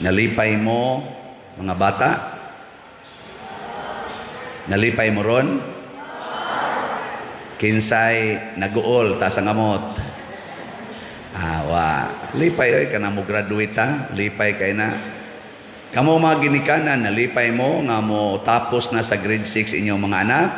Nalipay mo, mga bata? Nalipay mo ron? Kinsay naguol, tas ang amot. Lipay oy, ka na mo graduate ha? Lipay kay na. Kamo mga ginikanan, nalipay mo, nga mo tapos na sa grade 6 inyong mga anak?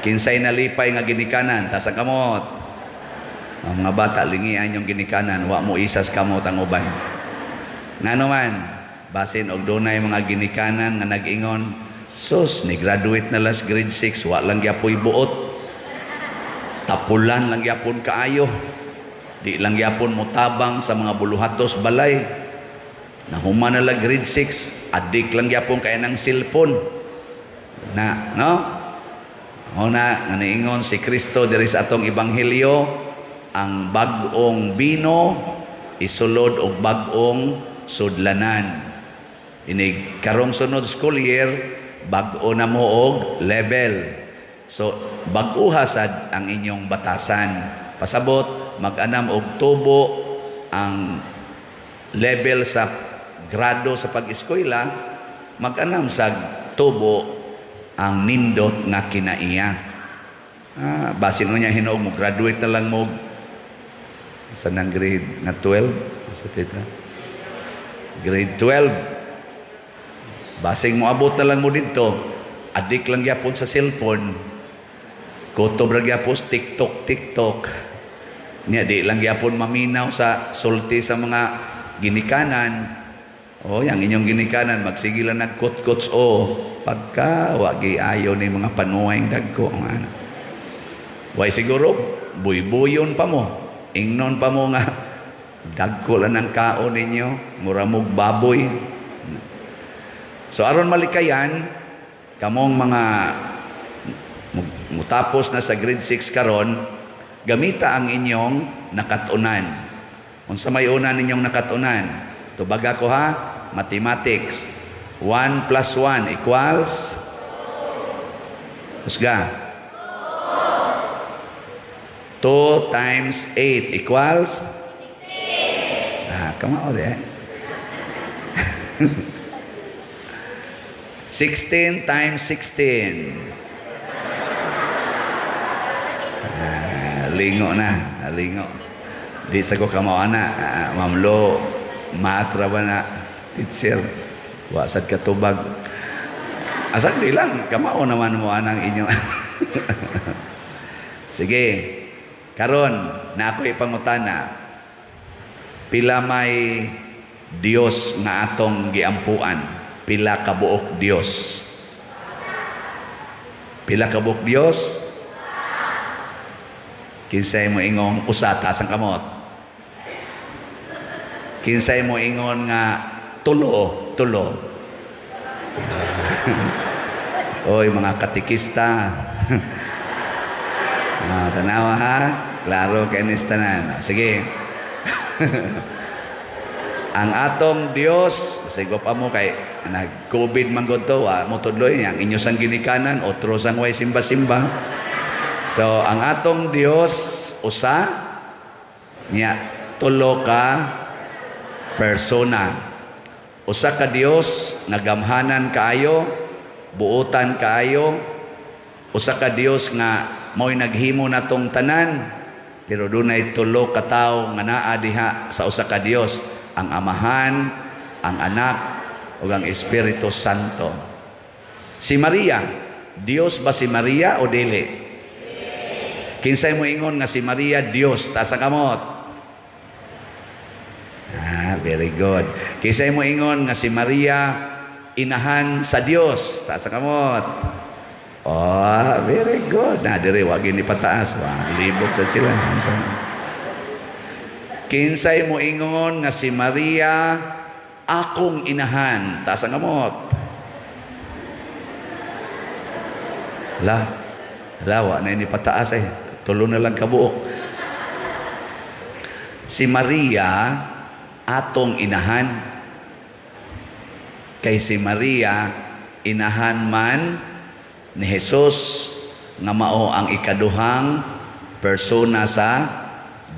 Kinsay nalipay nga ginikanan, tas ang kamot. Ang mga bata, lingian yung ginikanan, wa mo isas kamot ang uban. Nga naman, basin og dunay mga ginikanan nga nag-ingon, sus, ni graduate na last grade 6, wa lang gyapoy buot. Tapulan lang gyapon kaayo. Di lang gyapon mo tabang sa mga buluhatos balay. Nahuman na lang grade 6, adik lang gyapon kaya ng cellphone. No? Una, nga niingon si Kristo diri sa atong ebanghelyo, ang bag-ong bino isulod og bag-ong sudlanan. Inig karong sunod school year, bag-o na mo og level. So bag-uha sad ang inyong batasan. Pasabot mag-anam og tubo ang level sa grado sa pag-eskwela, mag-anam sa tubo ang nindot nga kinaiya. Basin mo niya hinuog mo, graduate na lang mo sa nang grade na 12. Sa tita? Grade 12. Basing mo abot na lang mo dito, adik lang yapon sa cellphone, kutob lang yapon TikTok. Niya, di lang yapon maminaw sa sulti sa mga ginikanan. Yang inyong ginikanan, magsigilan nagkutkuts pagka wagi ayaw ni mga panuwang dagko. Way siguro, buy-buyon pa mo. Ingnon pa mo nga, dagko lang ang kaon ninyo, muramog baboy. So aron malikayan, kamong mga mutapos na sa grade 6 karon, gamita ang inyong nakatunan. Unsa may una ninyong nakatunan? Tubaga ko ha, mathematics. 1 plus 1 equals? Husga. 2 times 8 equals? 16. Come on, 16 times 16. Lingo na. Lingo. Di sa ko kamaw na. Mamlo, math ra ba na? Teacher. Wasad katubag. Asag di lang. Kamaw naman mo anang inyo. Sige. Karon, na ako ipangutana. Pila may Dios nga atong giampuan? Pila ka buok Dios? Pila ka buok Dios? Kinsay mo ingon usa taas ang kamot? Kinsay mo ingon nga tulo? Oy, mga katikista. Tanawa ha? Klaro kay nistanan. Sige. Ang atong Dios, sigo pa mo kay nag-COVID man gud to, mo tudloy ang inyo sang ginikanan, otro sang way simba-simba. So ang atong Dios usa niya tulo ka persona. Usa ka Dios nagamhanan kaayo, buotan kaayo. Usa ka Dios nga mao'y naghimo natong tanan, pero dunay tulo ka tawo nga naa diha sa usa ka Dios, ang Amahan, ang Anak, ug ang Espiritu Santo. Si Maria, Dios ba si Maria o dili? Kinsay mo ingon nga si Maria Dios, taas ang kamot? Very good. Kinsay mo ingon nga si Maria inahan sa Dios, taas ang kamot? Very good. Dire wagi ni pataas. Libog sa sila. Kinsay mo ingon nga si Maria akong inahan, taas ang kamot? Lawa na ini pataas tulo na lang kabuok. Si Maria atong inahan, kay si Maria inahan man ni Jesus nga mao ang ikaduhang persona sa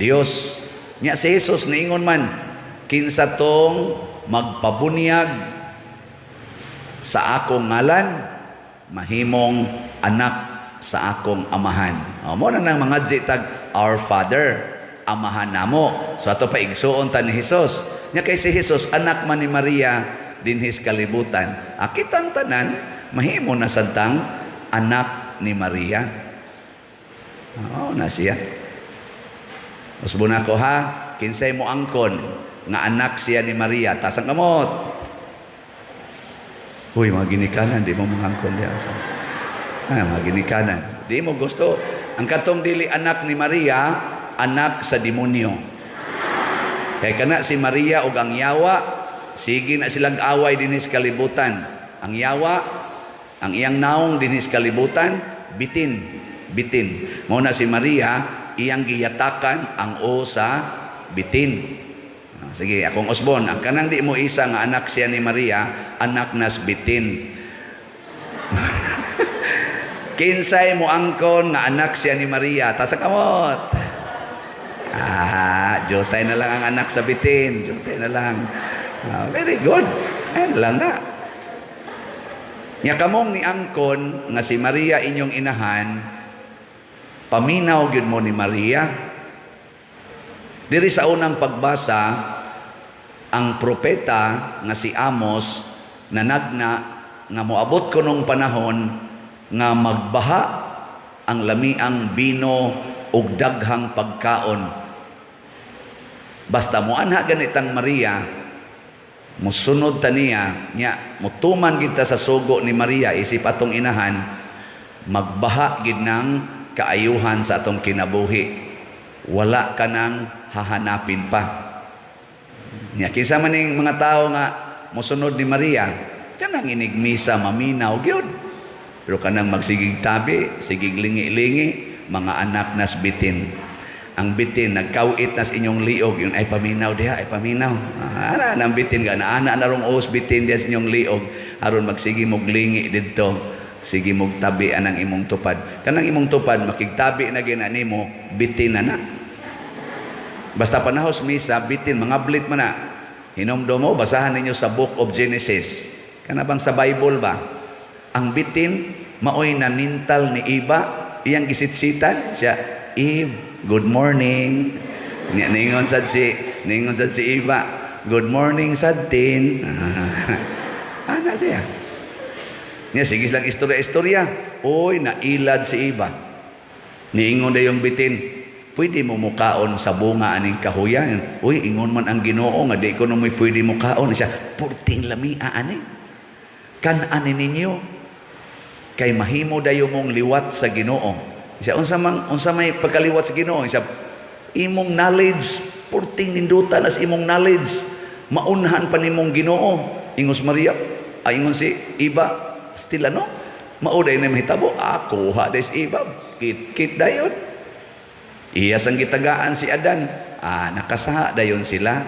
Dios. Nya si Jesus niingon man, kinsa tong magpabunyag sa akong ngalan, mahimong anak sa akong amahan. Mo na nang mga zitag, our Father, amahan namo. So ato pa igsuon ta ni Hesus. Nya kay si Hesus anak man ni Maria dinhis kalibutan. Akitang tanan mahimo na santang anak ni Maria. Na siya. Usbon ako ha, kinsay mo angkon nga anak siya ni Maria, tasang kamot. Huy, mga ginikanan, di mo mangangkon diya. Mga ginikanan. Di mo gusto. Ang katong dili anak ni Maria, anak sa demonyo. Kaya kana si Maria ug ang yawa, sige na silang away dinis kalibutan. Ang yawa, ang iyang naong dinis kalibutan, bitin. Mao na si Maria, iyang giyatakan ang o sa bitin. Sige, akong usbon, ang kanang di mo isa nga anak siya ni Maria, anak nas bitin. Kinsay mo angkon nga anak siya ni Maria, tasa kamot. Jotay na lang ang anak sa bitin. Jotay na lang. Very good. Ayan lang na. Nya kamong ni angkon nga si Maria inyong inahan, paminaw gyud mo ni Maria. Diri sa unang pagbasa, ang propeta nga si Amos nanagna nga moabot ko nung panahon nga magbaha ang lamiang bino ug daghang pagkaon. Basta mo anha ganitang Maria, musunod ta niya, nya mutuman gid ta sa sugo ni Maria isip atong inahan, magbaha gid ng kaayuhan sa atong kinabuhi. Wala ka nang hahanapin pa. Nya kinsa man ning mga tao nga mosunod ni Maria, kanang inigmisa maminaw gyud. Pero kanang magsigig tabi, sigig lingi-lingi, mga anak nas bitin. Ang bitin nagkawit nas inyong liog, yun ay paminaw diha, ay paminaw. Ana nang bitin ga ana na rong os bitin diha sa inyong liog, aron magsigi mog lingi didto. Sige mog tabi anang imong tupad. Kanang imong tupad makigtabi na gina nimo, bitin na. Basta panahos misa, bitin, mga blit man na. Hinomdom mo, basahan ninyo sa Book of Genesis. Kana bang sa Bible ba? Ang bitin, maoy na nintal ni Eva, iyang gisitsitan, siya, Eve, good morning. Ningon sad si Eva, good morning sad tin. Ana siya. Niya, sige lang istorya. Oy, nailad si Eva. Niingon na yung bitin, pwede mo mukaon sa bunga aning kahuyan. Uy, ingon man ang Ginoo nga di ko naman pwede mukaon. Siya, purting lamia ani. Kan-ani ninyo. Kay mahimo dayo mong liwat sa Ginoo. Siya, unsa may pagkaliwat sa Ginoo. Siya, imong knowledge, purting nindutan as imong knowledge. Maunhan pa nimong Ginoo. Ingos Maria, ingon si Eva, still ano? Mauday na mahitabo. Ako, hades Eva. Kit dayon. Iyas ang gitagaan si Adan. Nakasaha dayon sila.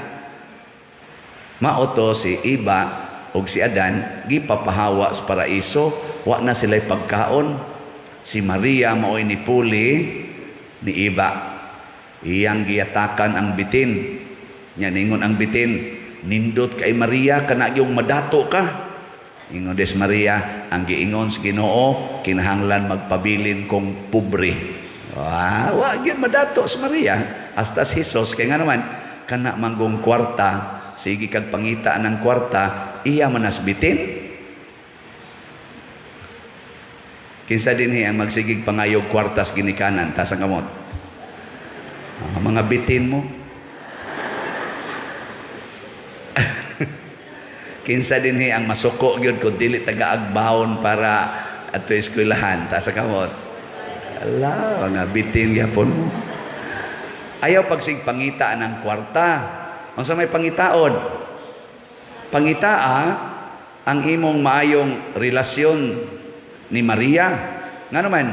Mauto si Eva o si Adan, gipapahawa sa paraiso. Wa na sila'y pagkaon. Si Maria maoy ni puli ni Eva. Iyang giyatakan ang bitin. Ningon ang bitin, nindot kay Maria, kana yung madato ka. Ingon des Maria, ang giingon sa Ginoo, kinahanglan magpabilin kong pobre. Wag yun madato sa Maria. Hasta si Jesus, kaya nga naman, kana manggong kwarta, sige kag pangitaan ng kwarta, iya manasbitin. Kinsa din ang magsigig pangayog kwartas ginikanan, tasang kamot. Mga bitin mo. Kinsa din ang masuko gyud kung dili taga-agbahon para ato eskwelahan, tasang kamot. Ala, nga bitin yapon mo. Ayaw pagsig pangitaan ng kwarta. Unsa may pangitaon? Pangitaa ang imong maayong relasyon ni Maria. Nga naman,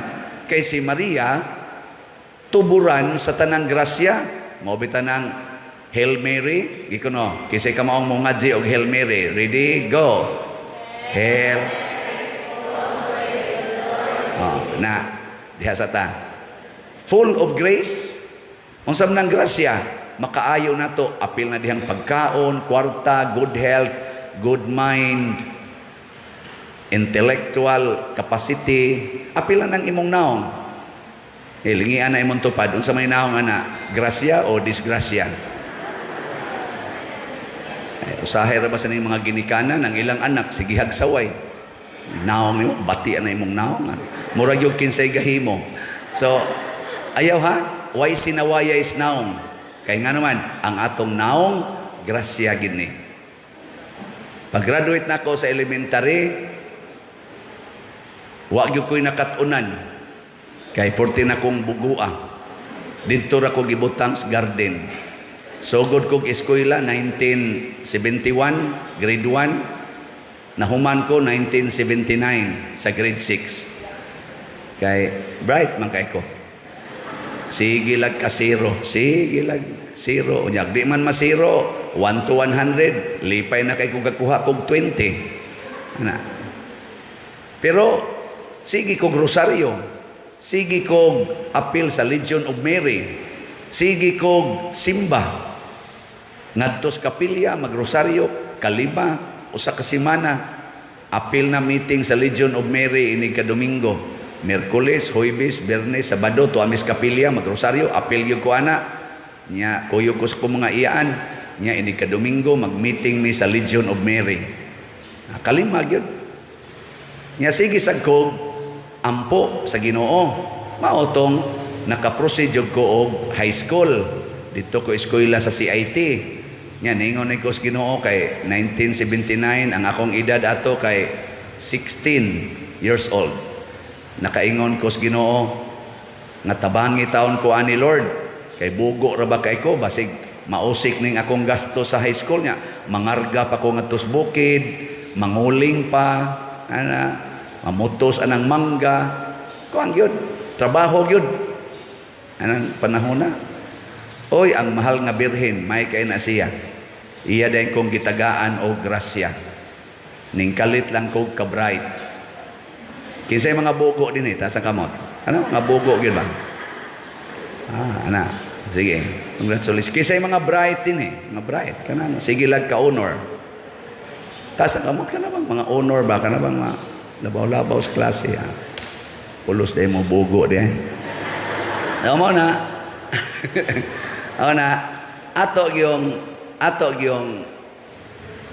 kay si Maria, tuburan sa tanang grasya. Mobita ng Hail Mary. Gikono, kisay ka maong mungadzi og Hail Mary. Ready? Go. Hail. Diha sa ta. Full of grace. Unsam nang grasya? makaayo na to, apil na dihang pagkaon, kwarta, good health, good mind, intellectual capacity, apil na ng imong naong. Lingian na imong tupad, unsa may naong ana, grasya o disgrasya? Usahay ra ba sa ning mga ginikanan ng ilang anak, sige hagsaway. Naong nimo, bati na imong naong. Murag yung kinsay gahimo. So, ayaw ha, why sinawaya is naong? Kaya nga naman, ang atong naong, grasya gini. Pag-graduate na ako sa elementary, wag yung ko'y nakatunan. Kaya 14 na kong bugua. Dito ra ko gibutang sa garden. Sugod kong eskwela, 1971, grade 1. Nahuman ko, 1979, sa grade 6. Kay bright man kay ko. Sige lag ka zero. Sige lag zero. Unyag, di man masiro. 1 to 100. Lipay na kay kong kakuha kong 20. Ana. Pero, sige kong rosaryo. Sige kong apil sa Legion of Mary. Sige kong simba. Ngadtos kapilya, magrosaryo, kalima, usa ka semana. Apil na meeting sa Legion of Mary ini ka Domingo. Miyerkules, Huwebes, Biyernes, Sabado, tuamis kapilya, magrosaryo, apil gyud ko ana. Nya kuyo ko sa mga iyaan. Nya ini ka Domingo mag-meeting mi sa Legion of Mary. Kalima gyud. Nya sige sad ko ampo sa Ginoo. Maotong naka-proceed jud ko og high school. Dito ko eskwela sa CIT. Nya ningon ko sa Ginoo kay 1979 ang akong edad ato kay 16 years old. Nakaingon ko sa Ginoo nga tabangi taon ko ani Lord kay bugo ra ba kay ko basig mausik ning akong gasto sa high school nya, mangarga pa ko ngadto sa bukid, manguling pa ana, mamutos anang mangga, kuan gyud trabaho gyud anang panahon na. Oy, ang mahal nga birhen may kay na siya, iya din kong gitagaan o grasya, ning kalit lang kog ka bright. Kinsay mga bugo din ta sa kamot, ano nga bugo gyud ba? Ana, sige, congratulations. Kinsay mga bright din mga bright kana, sige lag ka honor. Ta sa kamot kana bang mga honor ba kana bang mga labaw-labaw sa klase pulos day mo bugo di mo na na ato yung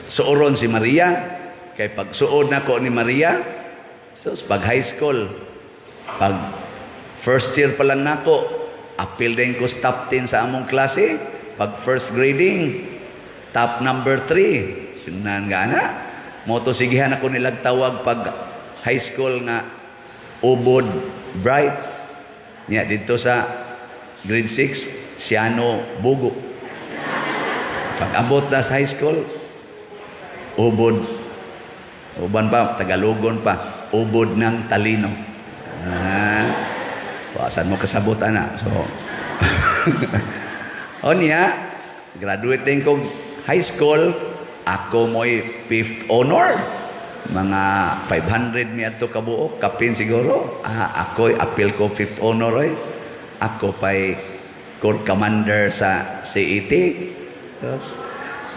suoron si Maria kay pag suod na ko ni Maria so pag high school pag first year pa lang nako apil din ko top 10 sa among klase pag first grading top number 3 sunan gana moto sigihan ako nilag tawag pag high school nga ubod bright nya dito sa grade 6 Siano Bugo. Pag abot na sa high school ubod uban pa Tagalogon pa ubod ng talino. Saan mo kasabot ana so o niya graduate din kong high school ako mo'y 5th honor. Mga 500 mi ato kabuok kapin siguro. Ako'y appeal ko 5th honor oy. Ako pa'y court commander sa CET. Tapos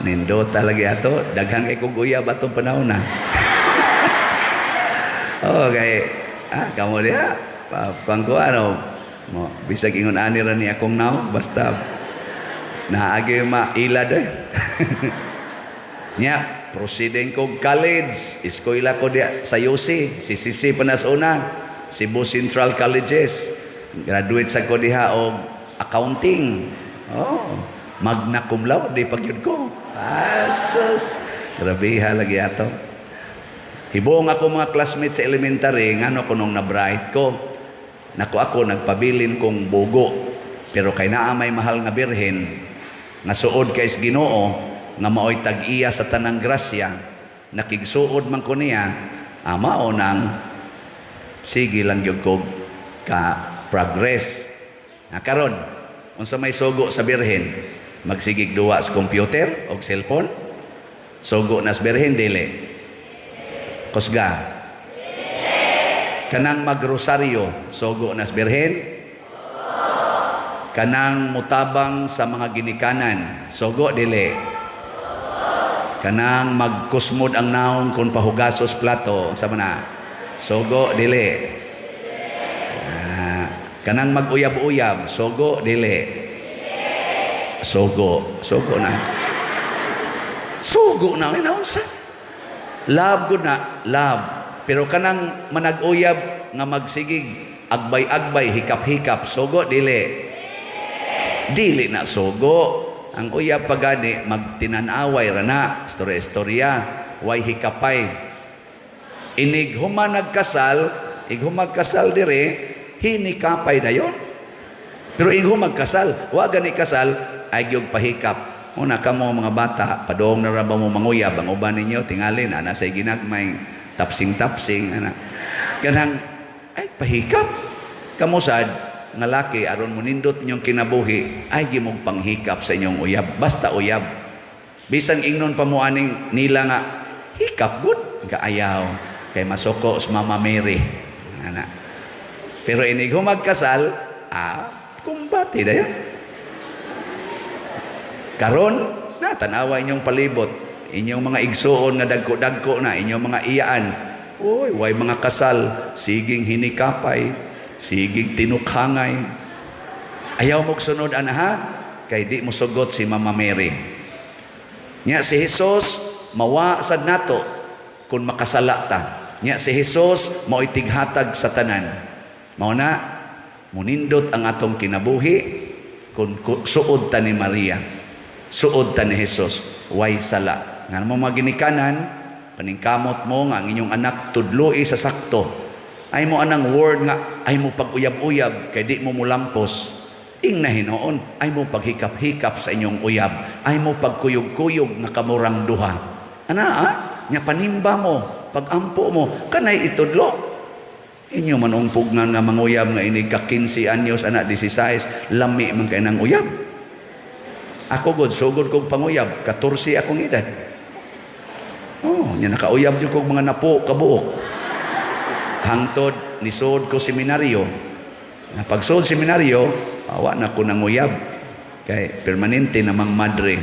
nindo talaga ato daghang kay kog uyab atong panahon na. Okay. Kamo dia pangko ano mo bisag ingon ani ra ni akong naw basta naagi mailad eh. Nya proceeding ko college, eskwela ko dia sa UC, CCC Panasuna, Cebu Central Colleges. Graduate sa ko diha og accounting. Magna cum laude pagyud ko. Asos. Grabe lagi ato. Hibong ako mga classmates sa elementary ngano kunong na bright ko. Ako nagpabilin kong bugo. Pero kay naa may mahal nga birhen nga suod kay Ginoo nga maoy tag-iya sa tanang grasya, nakigsuod man ko niya, mao nang sige lang gyud ko ka progress. Karon, unsa may sugo sa birhen, magsigig duwa sa computer o cellphone, sugo na sa birhen dili. Kusga. Kanang magrosaryo, sugo na sa birhen. Kanang mutabang sa mga ginikanan. Sugo dili. Kanang magkusmod ang naong kung pahugasos plato. Sama na. Sugo dili. Kanang mag-uyab-uyab. Sugo dili. Sugo na. Sugo na. Love good na. Love. Pero kanang manag-uyab nga magsigig, agbay-agbay, hikap-hikap. Sugo dili. Dili na sugo. Ang uyab pagani magtinanaway rana, istorya-istorya, way hikapay. Inig human nagkasal, ighumagkasal dire, hinikapay na yon. Pero ighumagkasal, wa gani kasal ay gyud pahikap. Una kamo mga bata, padong na ra ba mo manguyab ang uban ninyo tingali na sa ginagmay tapsing-tapsing ana. Kanang ay pahikap. Kamo sad nga laki aron munindot inyong kinabuhi ay gimong panghikap sa inyong uyab, basta uyab. Bisan ingnon pa mo aning nila nga hikap good kaayaw kay masoko sa Mama Mary ana. Pero inig humagkasal kumbati dayon. Karon na tanawa inyong palibot, inyong mga igsuon nga dagko-dagko na, inyong mga iyaan, oy way mga kasal siging hinikapay, sigig tinukhangay. Ayaw mong sunod ha, kay di mo sugot si Mama Mary. Nya si Jesus mawa sad nato kung makasala ta. Nya si Jesus mao itighatag sa tanan. Mao na munindot ang atong kinabuhi kung suod ta ni Maria. Suod ta ni Jesus, way sala. Nga mo maginikanan, paningkamot mo nga ang inyong anak tudloi sa sakto. Ay mo anang word nga ay mo pag-uyab-uyab kay di mo mulampos. Ing na hinoon ay mo paghikap-hikap sa inyong uyab. Ay mo pagkuyog-kuyog nga kamurang duha. Nya panimba mo, pagampo mo, kanay itudlo. Inyo man pugnan nga manguyab nga ini ka 15 anyos anak 16, lami man kay nang uyab. Ako god sugod kog panguyab, 14 akong edad. Nya nakauyab jud kog mga napo kabuok. Hangtod nisod ko seminaryo. Pagsod seminaryo, awa na ko nanguyab. Kay permanente namang madre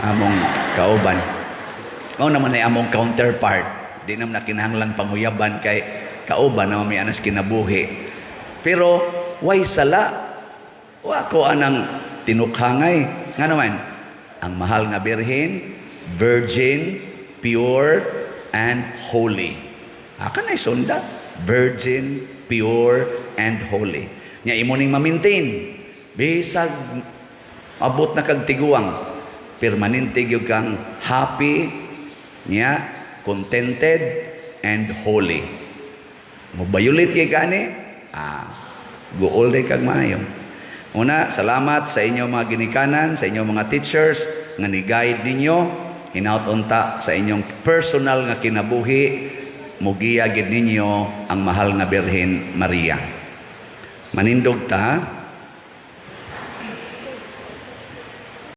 among kauban. Mao naman ay among counterpart. Di naman nakinahanglang panguyaban kay kauban na may anas kinabuhi. Pero way sala. Wa ko anang tinukhangay. Nga naman, ang mahal nga birhen, virgin, pure, and holy. Akan ay sunda. Virgin, pure, and holy. Nya imo ning ma-maintain. Bisag abot na kag tiguang. Permanente gyud kang happy, nya contented, and holy. Mobayulit kay kani? Gool day kag maayo. Una, salamat sa inyong mga ginikanan, sa inyong mga teachers nga ni-guide ninyo, hinaut-unta sa inyong personal nga kinabuhi, mugiya gid ninyo ang mahal nga Birhen Maria. Manindog ta,